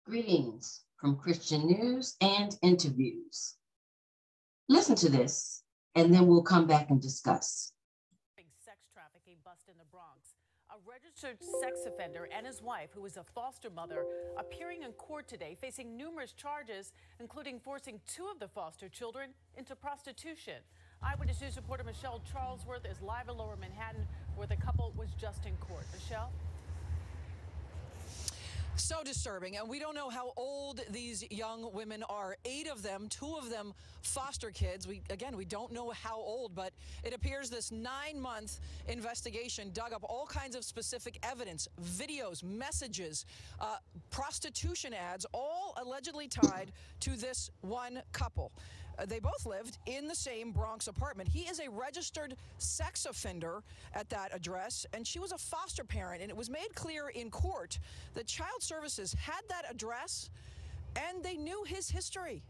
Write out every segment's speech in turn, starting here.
Greetings from Christian News and Interviews. Listen to this, and then we'll come back and discuss. Sex trafficking bust in the Bronx. A registered sex offender and his wife, who is a foster mother, appearing in court today facing numerous charges, including forcing two of the foster children into prostitution. Eyewitness News reporter Michelle Charlesworth is live in Lower Manhattan, where the couple was just in court. Michelle? So disturbing, and we don't know how old these young women are. 8 of them, 2 of them foster kids. We don't know how old, but it appears this 9-month investigation dug up all kinds of specific evidence, videos, messages, prostitution ads, all allegedly tied to this one couple. They both lived in the same Bronx apartment. He is a registered sex offender at that address, and she was a foster parent. And it was made clear in court that Child Services had that address, and they knew his history.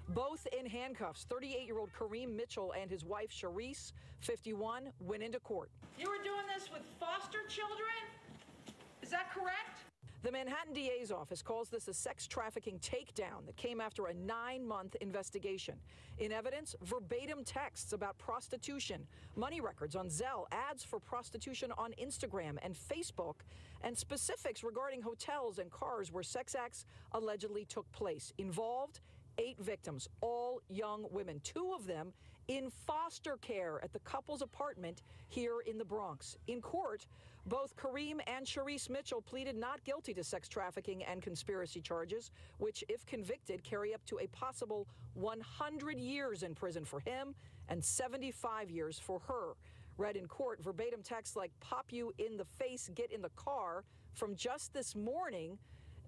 Both in handcuffs, 38-year-old Kareem Mitchell and his wife, Sharice, 51, went into court. You were doing this with foster children? Is that correct? The Manhattan DA's office calls this a sex trafficking takedown that came after a 9-month investigation. In evidence, verbatim texts about prostitution, money records on Zelle, ads for prostitution on Instagram and Facebook, and specifics regarding hotels and cars where sex acts allegedly took place. Involved, 8 victims, all young women, 2 of them in foster care at the couple's apartment here in the Bronx. In court, both Kareem and Sharice Mitchell pleaded not guilty to sex trafficking and conspiracy charges, which, if convicted, carry up to a possible 100 years in prison for him and 75 years for her. Read in court, verbatim texts like "pop you in the face, get in the car" from just this morning,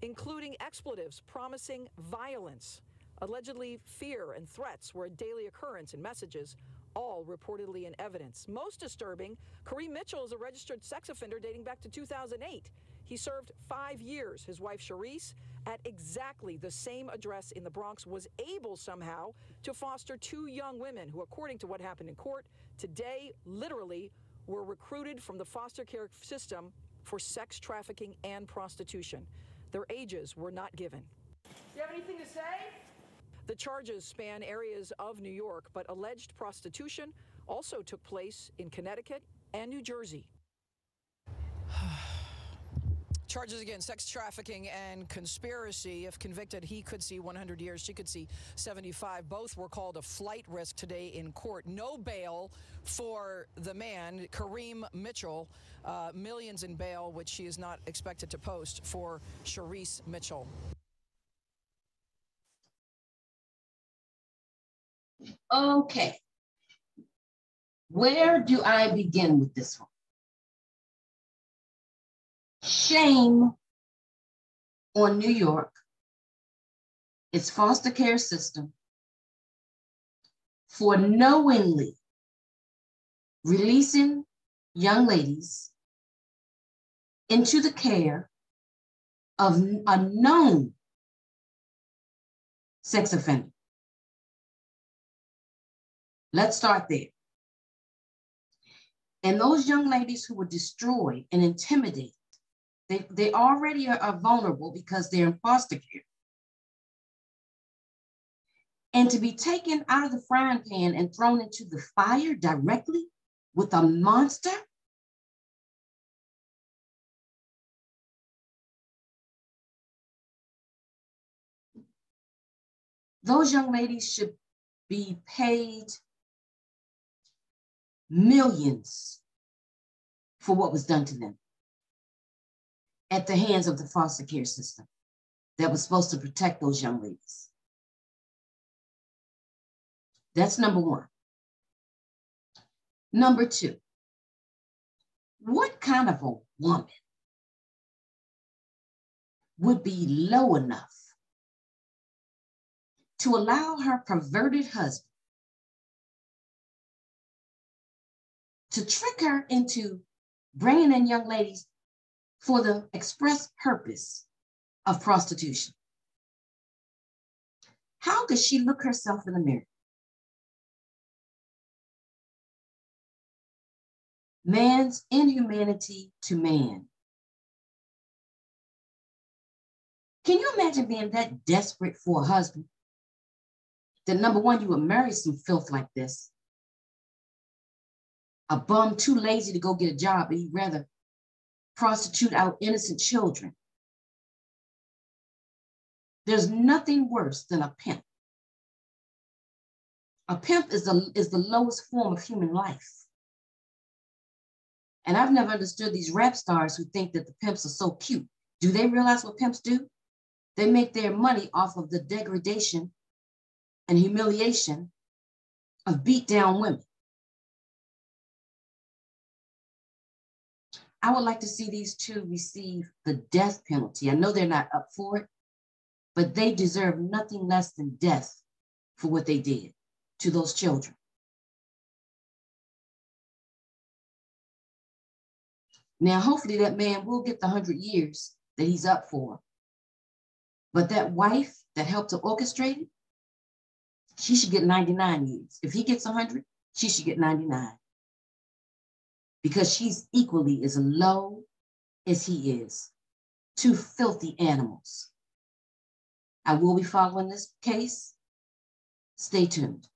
including expletives promising violence. Allegedly, fear and threats were a daily occurrence in messages, all reportedly in evidence. Most disturbing, Kareem Mitchell is a registered sex offender dating back to 2008. He served 5 years. His wife, Sharice, at exactly the same address in the Bronx, was able somehow to foster 2 young women who, according to what happened in court today, literally were recruited from the foster care system for sex trafficking and prostitution. Their ages were not given. Do you have anything to say? The charges span areas of New York, but alleged prostitution also took place in Connecticut and New Jersey. Charges again, sex trafficking and conspiracy. If convicted, he could see 100 years. She could see 75. Both were called a flight risk today in court. No bail for the man, Kareem Mitchell. Millions in bail, which she is not expected to post for Sharice Mitchell. Okay. Where do I begin with this one? Shame on New York, its foster care system, for knowingly releasing young ladies into the care of a known sex offender. Let's start there. And those young ladies who were destroyed and intimidated, they already are vulnerable because they're in foster care. And to be taken out of the frying pan and thrown into the fire directly with a monster? Those young ladies should be paid millions for what was done to them at the hands of the foster care system that was supposed to protect those young ladies. That's number one. Number two, what kind of a woman would be low enough to allow her perverted husband to trick her into bringing in young ladies for the express purpose of prostitution? How could she look herself in the mirror? Man's inhumanity to man. Can you imagine being that desperate for a husband? That number one, you would marry some filth like this. A bum too lazy to go get a job, but he'd rather prostitute out innocent children. There's nothing worse than a pimp. A pimp is the lowest form of human life. And I've never understood these rap stars who think that the pimps are so cute. Do they realize what pimps do? They make their money off of the degradation and humiliation of beat down women. I would like to see these two receive the death penalty. I know they're not up for it, but they deserve nothing less than death for what they did to those children. Now, hopefully that man will get the 100 years that he's up for. But that wife that helped to orchestrate it, she should get 99 years. If he gets 100, she should get 99. Because she's equally as low as he is. Two filthy animals. I will be following this case. Stay tuned.